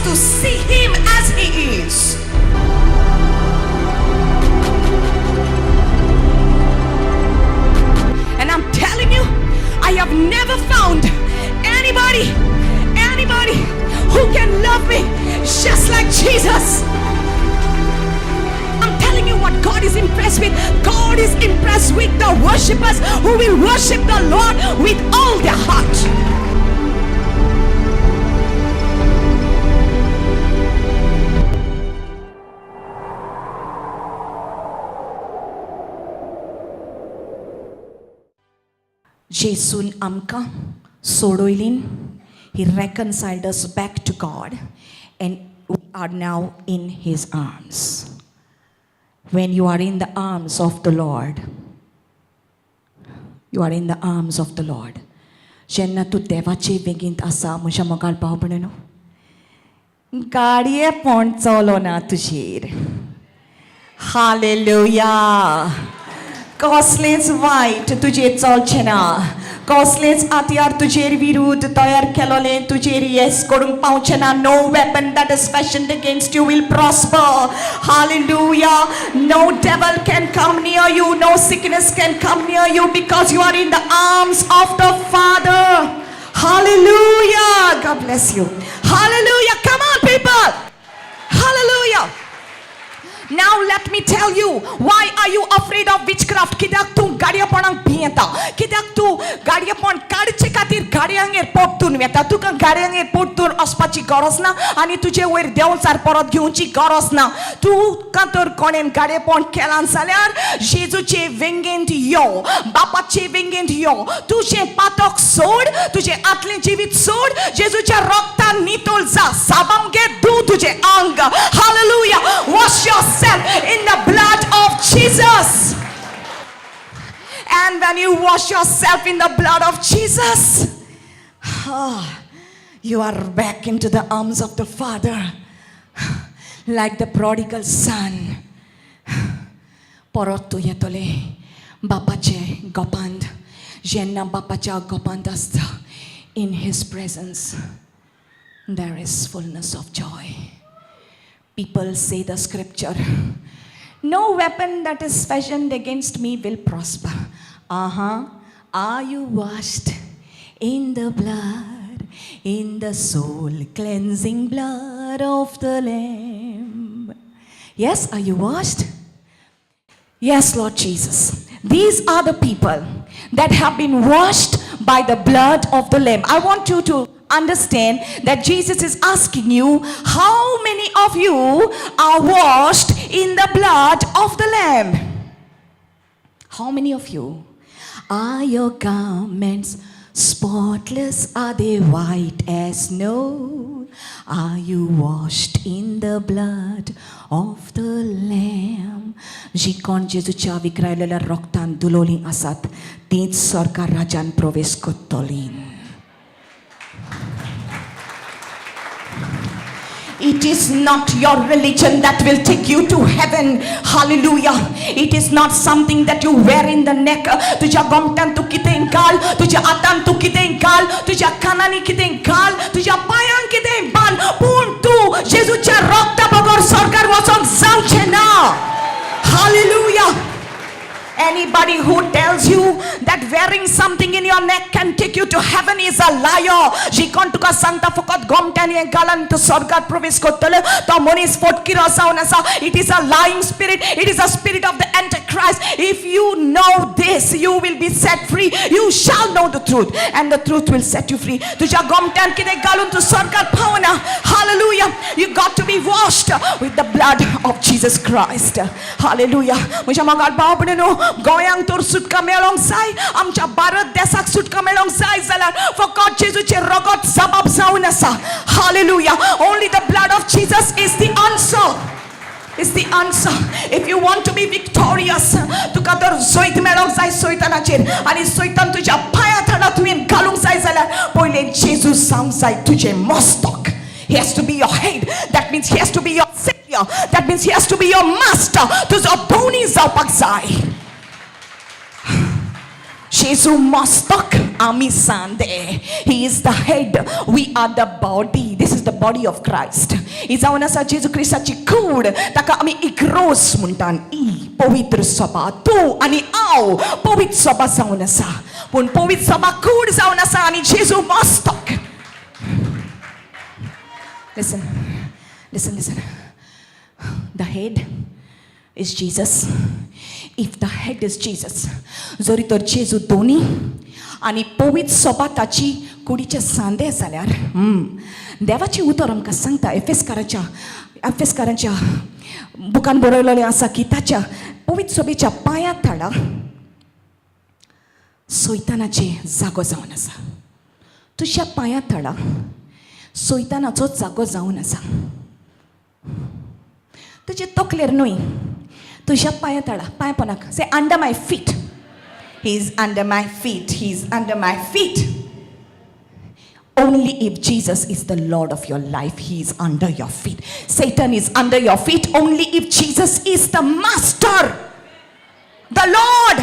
to see him as he is. And I'm telling you, I have never found anybody who can love me just like Jesus. I'm telling you what God is impressed with. God is impressed with the worshippers who will worship the Lord with all their heart. Jesun amka sodoilin. He reconciled us back to God, and we are now in his arms. When you are in the arms of the Lord, you are in the arms of the Lord. जेन्ना तूं देवाचे बेगीन आसा म्हज्या मोगाळ भाव भयणीनो, गाडयेपण चलोना तुजेर. Hallelujah. कसलेंच वायट तुजेर चलचें ना. कसलेंच आत्यार तुजेर विरुद्ध तयार केलोलें तुजेर येस करूंक पावचें ना. No weapon that is fashioned against you will prosper. Hallelujah. No devil can come near you. No sickness can come near you, because you are in the arms of the Father. Hallelujah. God bless you. Hallelujah. Come on, people. Hallelujah. Now let me tell you, why are you afraid of witchcraft? कित्याक तूं गाडयेपणाक भियेता? कित्याक तूं गाडयेपण काडचे खातीर गाडयांगेर पोरतून वेता? तुका गाडयांगेर पोरतून वचपाची गरज ना, आनी तुजे वयर देंवचार परत घेवची गरज ना. तुका तर कोणेन गाडयेपण केलां जाल्यार जेजूचे वेंगेंत यो, बापाचे वेंगेंत यो. तुजें पातक सोड, तुजें आतलें जिवीत सोड, जेजूच्या रक्तान नितळ जा. साबाम घे, धू तुजें अंग. Hallelujah. Wash yourself in the blood of Jesus. And when you wash yourself in the blood of Jesus, you are back into the arms of the Father, like the prodigal son. परत तूं येतले बापाचे गोपांत. जेन्ना बापाच्या गोपांत आसता, in his presence there is fullness of joy. People say the scripture, no weapon that is fashioned against me will prosper. Are you washed in the blood, in the soul cleansing blood of the Lamb? Yes, are you washed? Yes, Lord Jesus. These are the people that have been washed by the blood of the Lamb. I want you to understand that Jesus is asking you, how many of you are washed in the blood of the Lamb? How many of you? Are your garments spotless? Are they white as snow? Are you washed in the blood of the Lamb? जी कोण जेजूच्या विक्रायलेल्या रक्तान धुलोलीं आसात, तींच स्वर्गा राजान प्रवेश करतलीं. It is not your religion that will take you to heaven. Hallelujah. It is not something that you wear in the neck. तुझ्या गोमट्यान तू कितें घाल, तुझ्या हातान तू कितें घाल, तुझ्या कानांनी कितें घाल, तुझ्या पांयान कितें बांद, पूण तू जेजूच्या रक्ता बगर स्वर्गार वचोंक जावचें ना. Hallelujah. Anybody who tells you that wearing something in your neck can take you to heaven is a liar. जी कोण तुका सांगता फकत गोमट्यान हें घालन तूं स्वर्गात प्रवेश करतलो, तो मनीस फटकिरो जावन आसा. It is a lying spirit. It is a spirit of the Antichrist. If you know this, you will be set free. You shall know the truth, and the truth will set you free. तुझ्या गोमट्यान कितें घालून तूं स्वर्गात पावना. Hallelujah. You got to be washed with the blood of Jesus Christ. Hallelujah. म्हज्या मोगाळ भाव भयणीनो, गोंयांक तर सुटका मेळोंक जाय, आमच्या भारत देशाक सुटका मेळोंक जाय जाल्यार फकत जेजूचें रगत जबाब जावन आसा. Hallelujah. Only the blood of Jesus is the answer. Is the answer. If you want to be victorious, तुका तर जैत मेळोंक जाय सैतानाचेर, आनी सैतान तुज्या पांया थंडा तुवें घालूंक जाय जाल्यार पयले जेजू जावंक जाय तुजें मस्तक. He has to be your head. That means he has to be your savior. That means he has to be your master. तुजो दोनी जावपाक जाय. जेजू मस्तक आमी सांदे. He is the head, we are the body. This is the body of Christ. ही जावन आसा जेजू क्रिस्ताची कूड, ताका आमी इग्रोस म्हणटान. ई पवित्र सभा, तू आनी हांव पवित्र सभा जावन आसा. पूण पवित्र सभा कूड जावन आसा आनी जेजू मस्तक. Listen. The head is Jesus. If the head is Jesus, जरी तर जेजू दोनी आनी पवित्र सभा ताची कुडीचे सांदे जाल्यार देवाची उतर आमकां सांगता एफेसकारांच्या बुकान बरयलेलें आसा की ताच्या पवित्र सभेच्या पांया थळा सैतानाचे जागो जावन आसा. तुज्या पांया थळा सैतानाचो जागो जावन आसा. तुजे तकलेर न्हय, तुज्या पांया थळा. पांय पोनाक से under my feet. He is under my feet. He is under my feet. Only if Jesus is the Lord of your life, He is under your feet. Satan is under your feet only if Jesus is the Master, the Lord,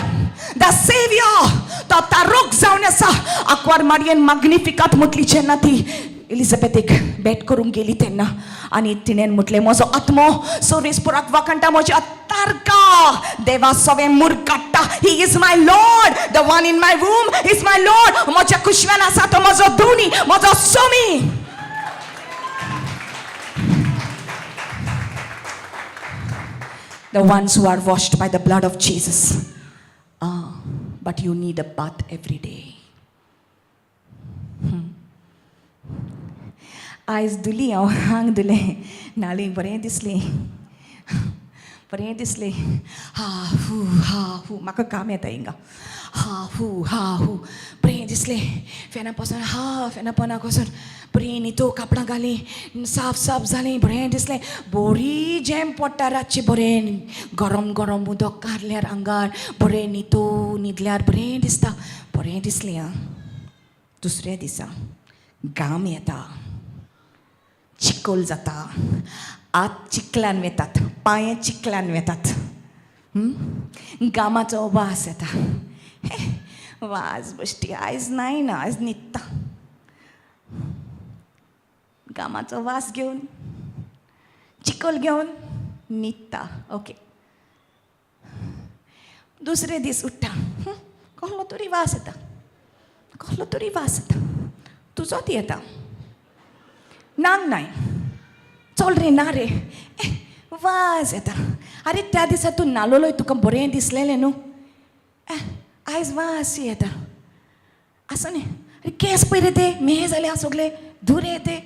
the Savior. तो तारोक जावन आसा. आक्वार Marian magnificat म्हटली जेन्ना ती एलिझाबेथेक भेट करूंक गेली तेन्ना आनी तिणेन म्हटलें म्हजो आत्मो सर्वेस्पराक वाकणटा, म्हज्या तारका देवा सगळें मुरगाट्टा. He is my lord. The one in my womb is my lord. म्हज्या कुशव्यान आसा तो म्हजो धोनी, म्हजो स्वामी. The ones who are washed by the blood of Jesus. But you need a bath every day. आयज धुली हांव, हांग धुलें, नाली बरें दिसलें. हा हू म्हाका काम येता हिंगा. हा हू बरें दिसलें. फेना पोनाक वचून बरें न्हितो कापडां घालीं, साफ जालें, बरें दिसलें. बरी जेम पडटा रातचें, बरें गरम उदक काडल्यार आंगार, बरें न्हिदल्यार बरें दिसता. बरें दिसलें आं. दुसऱ्या दिसा घाम येता, चिकोल जाता, हात चिकलान वेतात, पांये चिकलान वेतात. घामाचो वास येता. वास बश्टी आयज नाय ना, आयज न्हिदता. घामाचो वास घेवन, चिकोल घेवन न्हिदता. ओके. दुसरे दीस उठ्ठा, कसलो तरी वास येता. तुजोच येता. नांग नाय, चल रे ना रे, वाज येता. अरे त्या दिसा तूं नालोलोय, तुका बरें दिसलेलें न्हू. आयज वास येता. आसा न्ही. अरे केस पळय रे ते मेळ जाल्या सगळे, धुरे येते,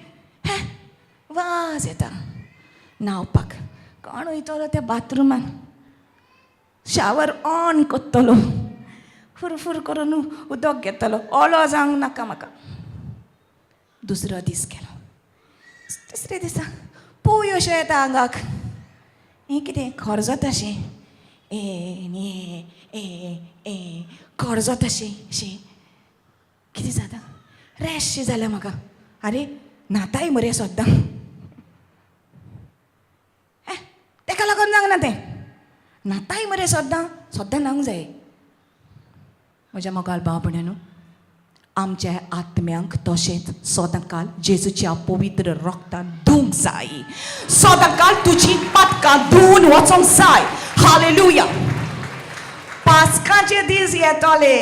वाज येता. न्हावपाक कोण वयतलो त्या बाथरुमान, शावर ऑन करतलो, फुरफूर करून उदक घेतलो. ओलो जावंक नाका म्हाका. दुसरो दीस गेलो. तिसरे दिसा पूय अशें येता आंगाक. हें कितें खरजत अशें, खरजत अशें कितें जाता. रॅश जालें म्हाका. अरे न्हाताय मरे सद्दां. तेका लागून जावंक ना तें. न्हाताय मरे सद्दां न्हावंक जाय. म्हज्या मोगाल भाव भयणीनो, आमच्या आत्म्यांक तशेंच सदांकाल जेजूच्या पवित्र रक्तान धुवंक जाय. सदांकाल तुजी पातकां धुवन वचोंक जाय. हालेलुया. पास्काचे दीस येतले,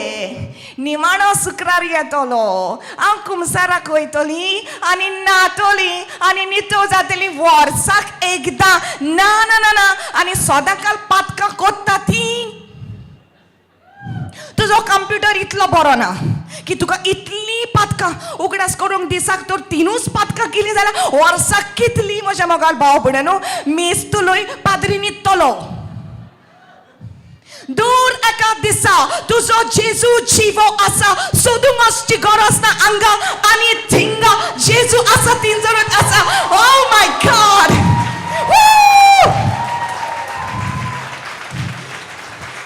निमाणो शुक्रार येतलो, हांव कुमसाराक वयतली आनी न्हातली आनी नितो जातली वर्साक एकदां. ना आनी सदांकाल पातकां कोत्ता ती. तुजो कंप्युटर इतलो बरो ना की तुका इतली पातकां उगडास करूंक दिसाक तर 3 पातकां केली जाल्यार वर्साक कितली. म्हज्या मोगाल भाव भयणीनो, मेस्तलोय पाद्री न्हिदतलो. दूर एका दिसा तुजो जेजू जिवो आसा. सोदूंक वचची गरज ना हांगा आनी थिंगा. जेजू आसा तीन जरूर आसा. Oh my God.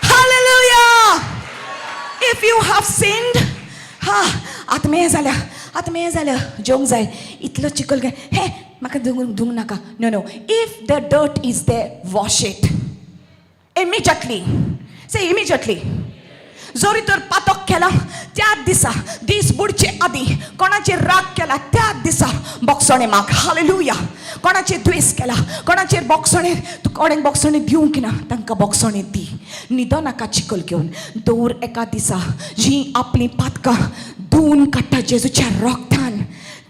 Hallelujah. If you have sinned, आत्मे जाल्या जेवंक जाय. इतलो चिकल घे, हे म्हाका धुवंक नाका. No. If the dirt is there, wash it immediately. Say immediately. जोरी तर पातक केला त्याच दिसा दीस बुडचे आदी कोणाचे राग केला त्याच दिसा बोगसणे माग. हालेलुया. कोणाचे द्वेष केला कोणाचेर बोगसणे तू कोणें बोगसणे दिवंक ना तांकां बोगसणे दी. न्हिदो नाका चिकल घेवन दवर एका दिसा जी आपली पातकां धुवन काडटा जेजूच्या रोगतान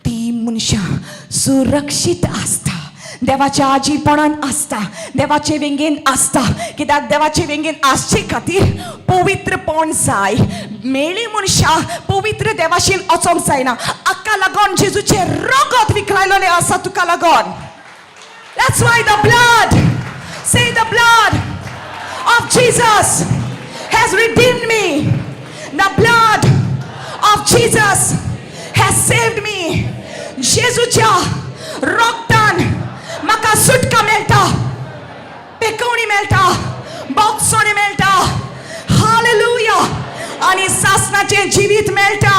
ती मनशां सुरक्षीत आसता. देवाच्या आजीपणान आसता. देवाचे वेंगेन आसता. कित्याक देवाचे वेंगेन आसचे खातीर पवित्रपण जाय. मेली मनशां पवित्र देवाशीन वचोंक जायना. हाका लागोन जेजूचे रगत विखरायलोलें आसा तुका लागोन. That's why the blood, say the blood of Jesus has redeemed me. The blood of Jesus has saved me. जेजूच्या रोगतान म्हाका सुटका मेळटा, पेकवणी मेळटा, बोगसणे मेळटा. हालेलुया. आनी सासणाचे जिवीत मेळटा.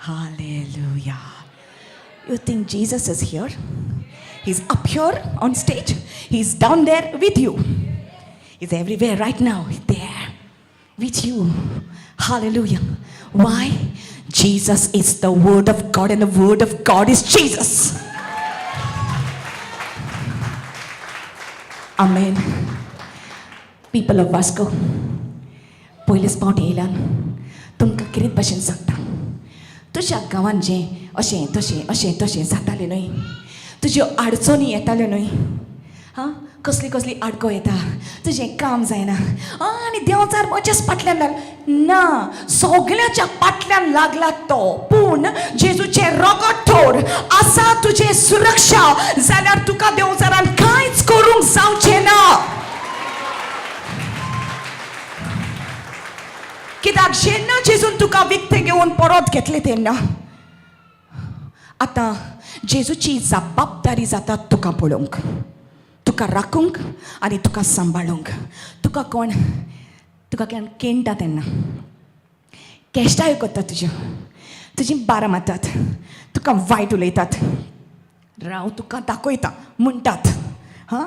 Hallelujah. You think Jesus is here? He's up here on stage. He's down there with you. He's everywhere right now. He's there with you. Hallelujah. Why? Jesus is the Word of God and the Word of God is Jesus. Amen. People of Vasco, पयलेच पावटी येयल्यान तुमकां कितें भाशेन सांगता. तुज्या गांवांत जें अशें तशें जातालें न्हय, तुज्यो आडचणी येताल्यो न्हय, हां कसली आडको येता, तुजें काम जायना आनी देंवचार म्हज्याच फाटल्यान ना, सगल्याच्या फाटल्यान लागला तो. पूण जेजूचे रगत थोड आसा तुजे सुरक्षा जाल्यार तुका देंवचारान कांयच करूंक जावचें ना. कित्याक जेन्ना जेजून तुका विकतें घेवन परत घेतलें तेन्ना आतां जेजूची जबाबदारी जाता तुका पळोवंक, तुका राखूंक आनी तुका सांबाळूंक. तुका कोण केणटा तेन्ना केश्टाय करता तुजी बारां मारतात, तुका वायट उलयतात, राव तुका दाखयता म्हणटात, हां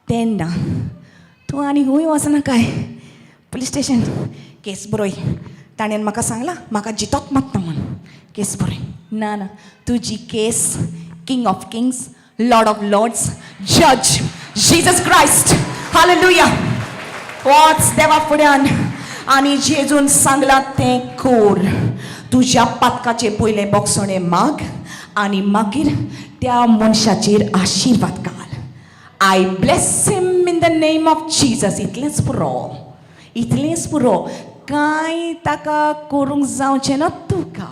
तेन्ना तूं आनी हूंय वचना काय पुलीस स्टेशन केस बरोय. ताणें म्हाका सांगलां म्हाका जितोत मारता म्हूण केस बरोय. ना तुजी केस king of kings, lord of lords, जज जीसस क्रायस्ट. हालेलुया. वच देवा फुड्यान आनी जेजून सांगलां तें कोर. तुज्या पातकाचे पयले बोगसणे माग आनी मागीर त्या मनशाचेर आशिर्वाद घाल. I bless him in the name of Jesus. इतलेंच पुरो. कांय ताका करूंक जावचें ना तुका.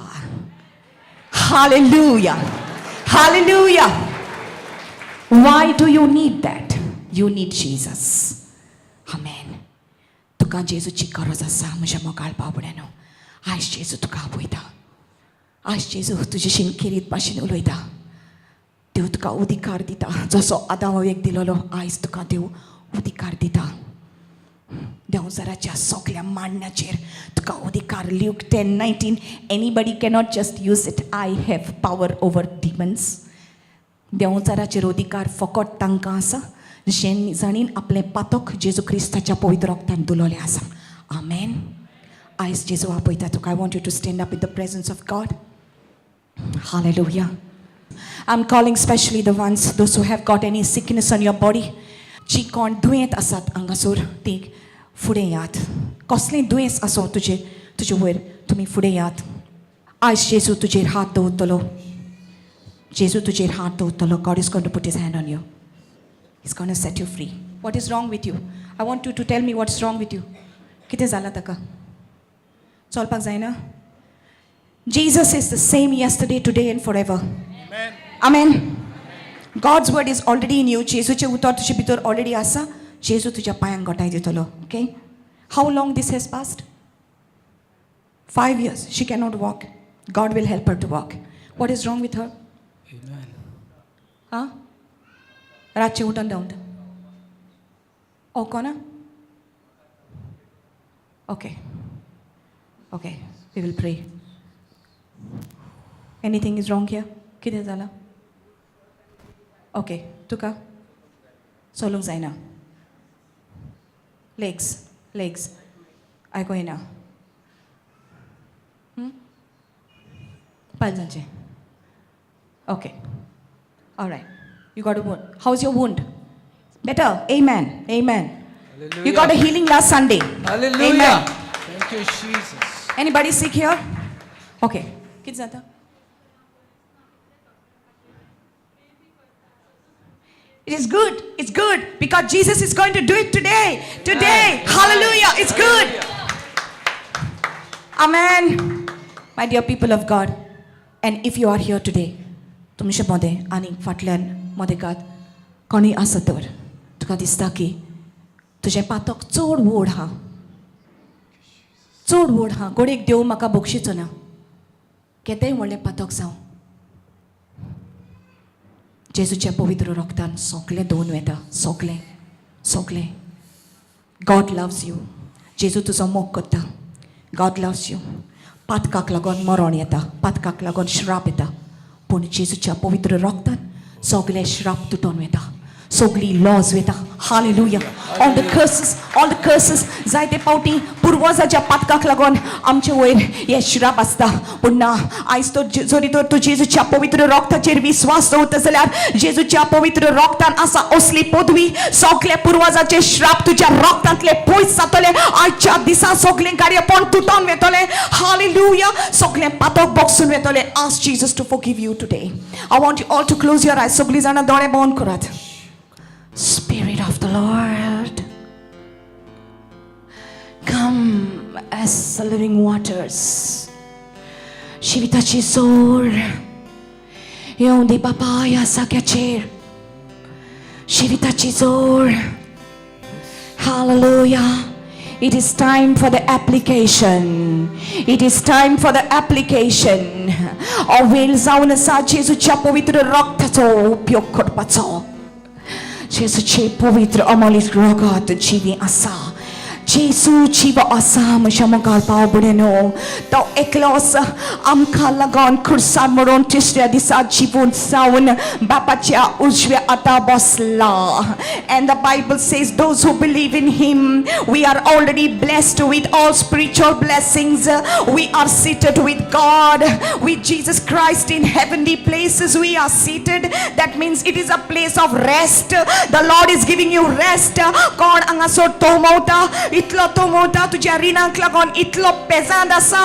Hallelujah. Hallelujah. Why do you need that? You need Jesus. Amen. तुका जेजूची गरज आसा म्हज्या मोगाळ बाबड्यानो. आयज जेजू तुका आपयता. आयज जेजू तुजेशी खेरीत भाशेन उलयता. देव तुका अधिकार दिता. जसो आदामावेक दिलोलो आयज तुका देव अधिकार दिता. देंवचाराच्या सगळ्या मांडण्याचेर तुका अधिकार. Luke 10:19. Anybody cannot just use it. I have power over demons. देंवचाराचेर अधिकार फकत तांकां आसा जाणीन आपलें पातक जेजू क्रिस्ताच्या पवित्र रगतान धुलोलें आसा. आमेन. आयज जेजू आपयता तुका. I want you to stand up in the presence of God. Hallelujah. I'm calling especially the ones, those who have got any sickness on your body. जी कोण दुयेंत आसात हांगासर ती फुडें यात. कसलेंय दुयेंस आसूं तुजे वयर तुमी फुडें यात. आयज जेजू तुजेर हात दवरतलो. जेजू तुजेर हात दवरतलो. God is going to put his hand on you. He's going to set you free. What is wrong with you? I want you to tell me what's wrong with you. कितें जालां ताका? चलपाक जायना? Jesus is the same yesterday, today and forever. Amen. Amen. God's word is already in you. जेजूचे उतर तुजे भितर already आसा. जेजू तुज्या पांयांक घोटाय दितलो. Okay? How long this has passed? 5 years. She cannot walk. God will help her to walk. What is wrong with her? Amen. Huh? रातचे उठून देंवता. ओको ना? Okay. Okay. We will pray. Anything is wrong here? कितें जालां? Okay. तुका? चलूंक जायना. Legs. Aiko hina. Paljanche. Okay. All right. You got a wound. How's your wound? Better. Amen. Hallelujah. You got a healing last Sunday. Hallelujah. Amen. Thank you, Jesus. Anybody sick here? Okay. Kids ata? It is good. It's good because Jesus is going to do it today. Today. Hallelujah. It's good. Amen. My dear people of God. And if you are here today, तुमचे मध्ये आणि फाटल्यान मदेकात कोणी आसा तर तुका दिसता की तुजें पातक चड व्हड हा गोडेक देव म्हाका बक्षिचो ना केतेंय व्हडलें पातक जावं जेजूच्या पवित्र रक्तान सगळें धुवन वेता सगळें गॉड लव्स यू जेजू तुजो मोग करता गॉड लव्स यू पातकाक लागून मरण येता पातकाक लागून श्राप येता पूण जेजूच्या पवित्र रक्तान सगळे श्राप तुटून वेता सगळी लॉज वेता हालेलुया ऑल द कर्सेस जायते पावटी पुर्वजाच्या पातकाक लागून आमचे वयर हे श्राप आसता पूण ना आयज तो जरी तर तूं जेजूच्या पवित्र रक्ताचेर विश्वास दवरता जाल्यार जेजूच्या पवित्र रक्तान आसा असली पदवी सगळे पुर्वजाचे श्राप तुज्या रक्तांतले पयस जातले आयच्या दिसा सगळें कार्यपण तुटून वेतले हालेलुया सगळें पातक बगसून वेतले ask Jesus to forgive you today I want you all to close your eyes सगळीं जाणां दोळे बंद करात Spirit of the Lord, come as the living waters. Shivitachi zor, yondi papaya sakyacher. Shivitachi zor. Hallelujah. It is time for the application. It is time for the application. Ovel zaun sa Jezuच्या पवित्र रक्ताचो उपयोग करपाचो. जेजूचे पवित्र अमोलीत रगत जिवी आसा जेजू जीव आसा म्हज्या मुखार भाव भयणीनो तो एकलोच आमकां लागून खुर्सार मरून तिसऱ्या दिसा जिवून जावन बापाच्या उजव्या हातार बसला and the Bible says those who believe in him we are already blessed with all spiritual blessings we are seated with God with Jesus Christ in heavenly places we are seated that means it is a place of rest the Lord is giving you rest कोण हांगासर तोमवता इतलो तोमवता तुज्या रिणांक लागून इतलो पेजांत आसा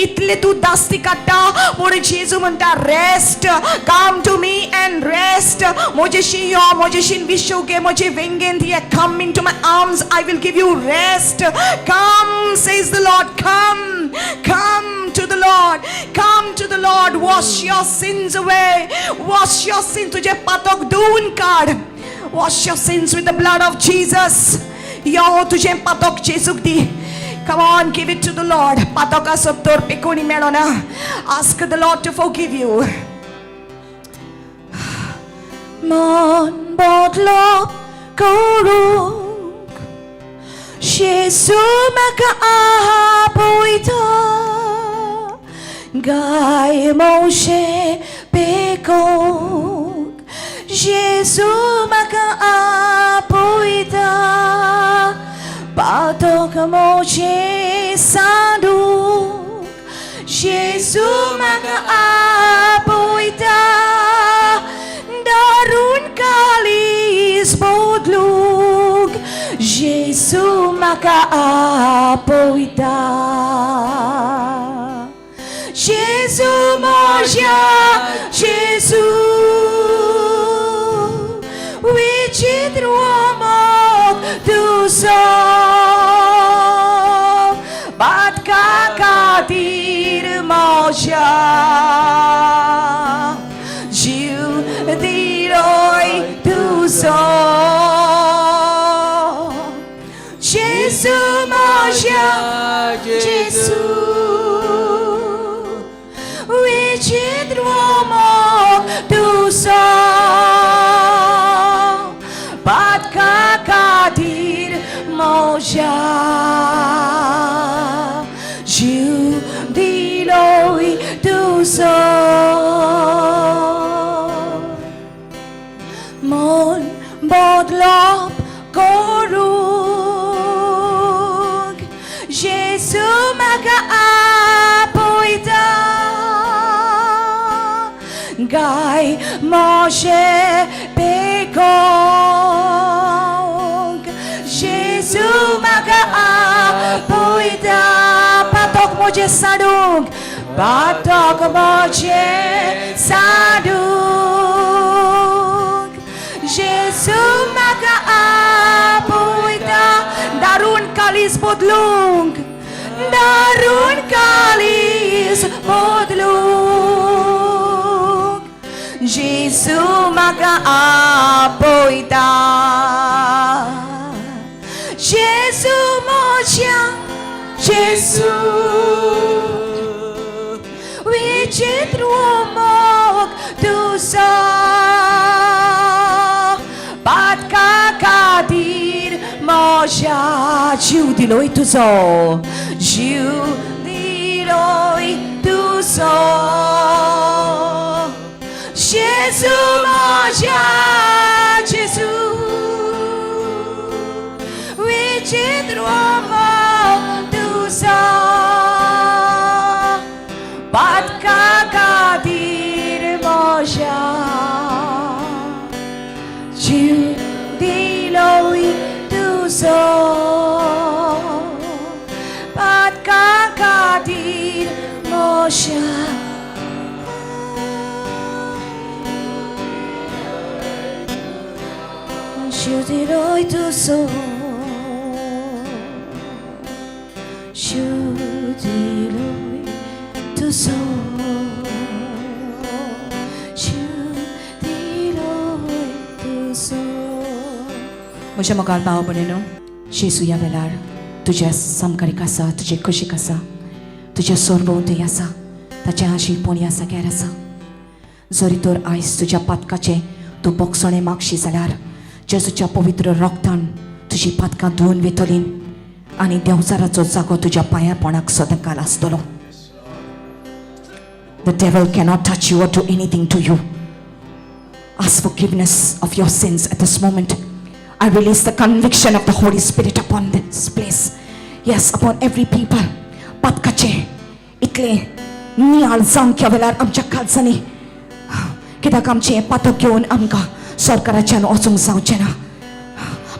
इतले तूं दास्ती काडटा पूण जेजू म्हणटा rest come to me and rest म्हजेशी यो म्हजेशीन विश्व घे म्हजे वेंगेंत ये come into my arms I will give you rest come says the lord come to the Lord wash your sins away wash your sins तुझे पातक धुवन काड wash your sins with the blood of Jesus यो तुझे पातक जेजूक दी come on give it to the Lord Patkai सत्तर पे कोणी मेळना ask the Lord to forgive you मन बदलो करूंक जेजू म्हाका आपयता गाय मोशे पेकोंक जेजू म्हाका आपयता पातक मोशे सांडूंक जेजू म्हाका आपयता दारून कालीज बदलूंक जेजू म्हाका आपयता जेजू म्हज्या जेजू विचित्र मोग तुजो पातका खातीर म्हज्या जीव दिलोय तुजो जेजू म्हज्या जेजू विचित्र मोग तुजो पातका खातीर म्हज्या जीव दिलोय तुजो मन बदलाव करूं म्हजें बेगोंग जेजू म्हाका आपयता पातोक म्हजें साडूंक पातोक म्हजें साडूंक जेजू म्हाका आपयता दारूण कालीज बदलूंक दारूण कालीज बदलूंक जेजू म्हाका आपयता जेजू म्हज्या जेजू विचित्र मोग तुजो पातका खातीर म्हज्या जीव दिलोय तुजो जीव दिलोय तुजो जेजू म्हज्या जेजू विचित्र मोग तुजो पातका खातीर म्हज्या जीव दिलोय तुजो पातका खातीर म्हज्या जीव दिलोय तुजो जीव दिलोय तुजो म्हज्या मोगाळ भाव भयणीनो जेजू ह्या वेळार तुज्या समकारीक आसा तुजे कुशीक आसा तुज्या सोरभोंवतणी आसा ताचें आशीलपणी आसा गॅर आसा जरी तर आयज तुज्या पातकाचें तूं बोगसणें मागशी जाल्यार जेजूच्या पवित्र रक्तान तुजी पातकां धुवन वेतलीं आनी देंवचाराचो जागो तुज्या पांया पोंडाक सदांकाल आसतलो. The devil cannot touch you or do anything to you. Ask forgiveness of your sins at this moment. I release the conviction of the Holy Spirit upon this place. Yes, upon every people. Patkache, itle, nial zankya velar amcha kalzani. Kidak amche patok घेवन आमकां सरकाराच्यान वचूंक जावचें ना.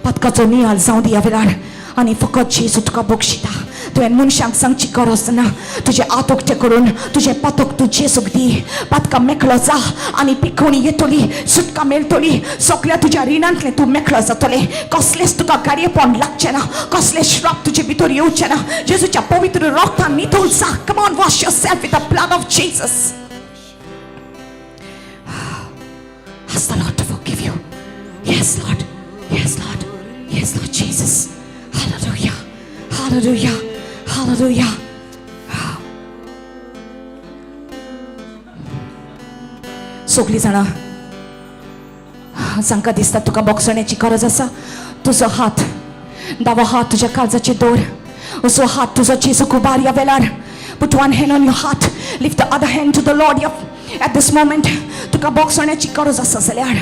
पातकाचो नियाळ जावं दिया वेळार आनी फकत जेजू तुका बक्षिता. तुवें मनशांक सांगची गरज ना. तुजें हात उक्ते करून तुजें पातक तूं जेजूक दी. पातकां मेकळो जा आनी पिकोवणी येतली सुटका मेळटली. सगळ्या तुज्या रिणांतलें तूं मेकळो जातलें. कसलेंच तुका गाडयेपण लागचें ना. कसलें श्राप तुजे भितर येवचें ना. जेजूच्या पवित्र रक्तान नितळ जा. Come on, wash yourself with the blood of Jesus. Ask the Lord to forgive you. Yes, Lord. Yes, Lord. Yes, Lord Jesus. Hallelujah. Hallelujah. Hallelujah. सगळीं जाणां जांकां दिसता तुका बोगसण्याची गरज आसा तुजो हात दावो हात तुज्या काळजाचेर दवर. असो हात तुजो जेजूक उबार ह्या वेळार. Put one hand on your heart. Lift the other hand to the Lord. At this moment तुका बोगसण्याची गरज आसा जाल्यार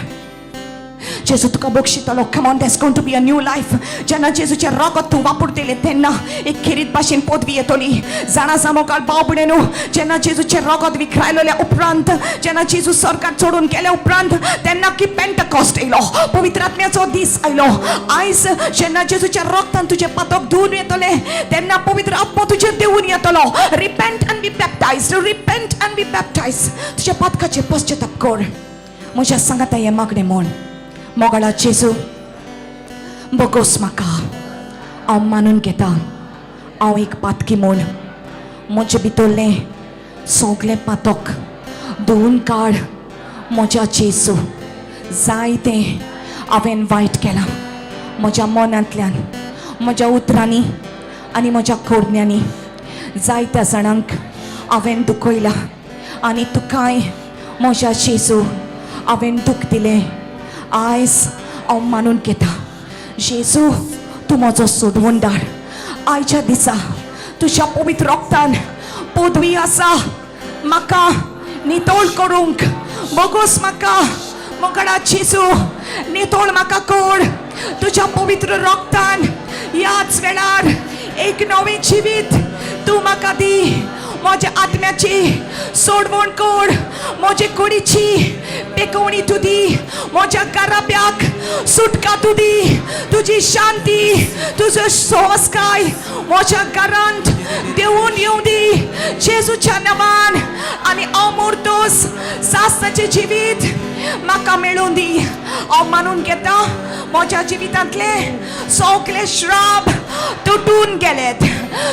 जेजू तुका बक्षितलो. Come on, there's going to be a new life. जेन्ना जेजूचें रगत तूं वापरतलें तेन्ना एक खेरीत भाशेन पदवी येतली. जाणा सामोकाल भाव भयणीनो जेन्ना जेजूचें रगत विखरायलेल्या उपरांत जेन्ना जेजू सरकार सोडून गेल्या उपरांत तेन्ना की पेंटकॉस्ट येयलो. पवित्र आत्म्याचो दीस आयलो. आयज जेन्ना जेजूच्या रगतान तुजें पातक धुवन येतलें तेन्ना पवित्र आत्मो तुजेर देवून येतलो. Repent and be baptized. Repent and be baptized. तुज्या पातकाचें पश्चाताप कर. म्हज्या सांगाता हें मागणें म्हण. मोगाळा जेजू बोगोस म्हाका हांव मानून घेता. हांव एक पातकी म्हूण म्हजे भितरलें सगळें पातक धुवन काड. म्हज्या जेजू जायतें हांवें वायट केलां. म्हज्या मनांतल्यान म्हज्या उतरांनी आनी म्हज्या कोडण्यांनी जायत्या जाणांक हांवें दुखयलां आनी तुकाय म्हज्या जेजू हांवें दूख दिलें. आयज हांव मानून घेता जेजू तूं म्हजो सोडवणदार. आयच्या दिसा तुज्या पवित्र रक्तान पदवी आसा म्हाका नितळ करूंक. बोगोस म्हाका मोगाळा जेजू नितळ म्हाका कर. तुज्या पवित्र रक्तान ह्याच वेळार एक नवें जिवीत तूं म्हाका दी. माझ्या आत्म्याची सोडवण कर. माझे कुडीची पेकवणी तू दी. माझ्या गराब्याक सुटका तू दी. तुझी शांती, तुझं संस्कार माझ्या घरांत देऊन येऊ दी. जेजूच्या नावान आणि अमूर्तोस सासनाचे जीवित म्हाका मेळून दी. हांव मानून घेता माझ्या जिवितांतले सगळे श्राप तुटून गेलेत.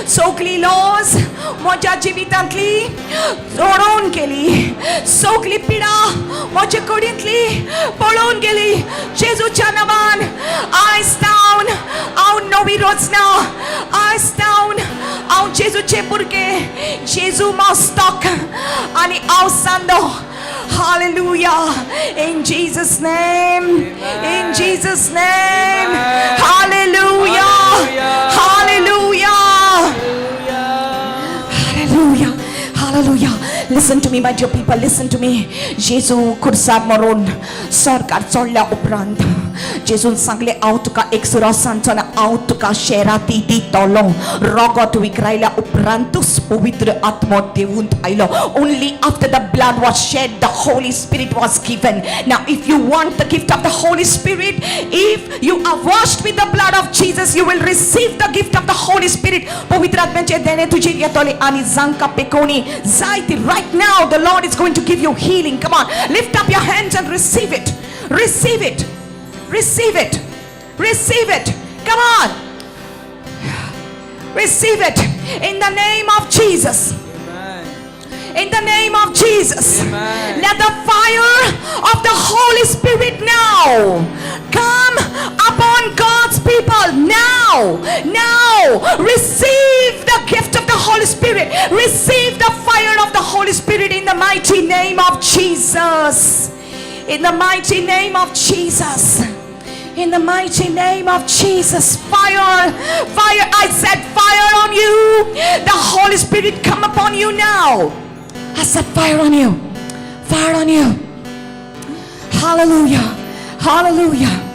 सगळी लॉस माझ्या जिवितांतली सोडून गेली. सगळी पिडा माझ्या कुडींतली पळून गेली. जेजूच्या नावान आयज तावन हांव नवी रचना. आयज तावन हांव जेजूचे भुरगे. जेजू मस्तक आणि हांव सांदो. Hallelujah. In Jesus' name. In Jesus' name. Hallelujah. Hallelujah. Hallelujah. Hallelujah. Listen to me, my dear people. Listen to me. जेजू खुर्सार मरून सरकार चडल्या उपरांत जेजून सांगले हांव तुका एक सुरो सांगचो ना. हांव तुका शेराती दितलो. रगत विकरायल्या उपरांत तूं पवित्र आत्मो देवून आयलो. Only after the blood was shed, the Holy Spirit was given. Now, if you want the gift of the Holy Spirit, if you are washed with the blood of Jesus, you will receive the gift of the Holy Spirit. पवित्र आत्म्याचे देणे तुझे येतले आणि जांका पेकोवणी जायती. Right now, the Lord is going to give you healing. Come on, lift up your hands and receive it. Receive it. Receive it. Receive it. Come on. Receive it in the name of Jesus. Amen. In the name of Jesus. Amen. Let the fire of the Holy Spirit now come upon God's people now. Now receive the gift of the Holy Spirit. Receive the fire of the Holy Spirit in the mighty name of Jesus. In the mighty name of Jesus. In the mighty name of Jesus. Fire, fire. I said fire on you. The Holy Spirit come upon you now. I said fire on you. Fire on you. Hallelujah. Hallelujah.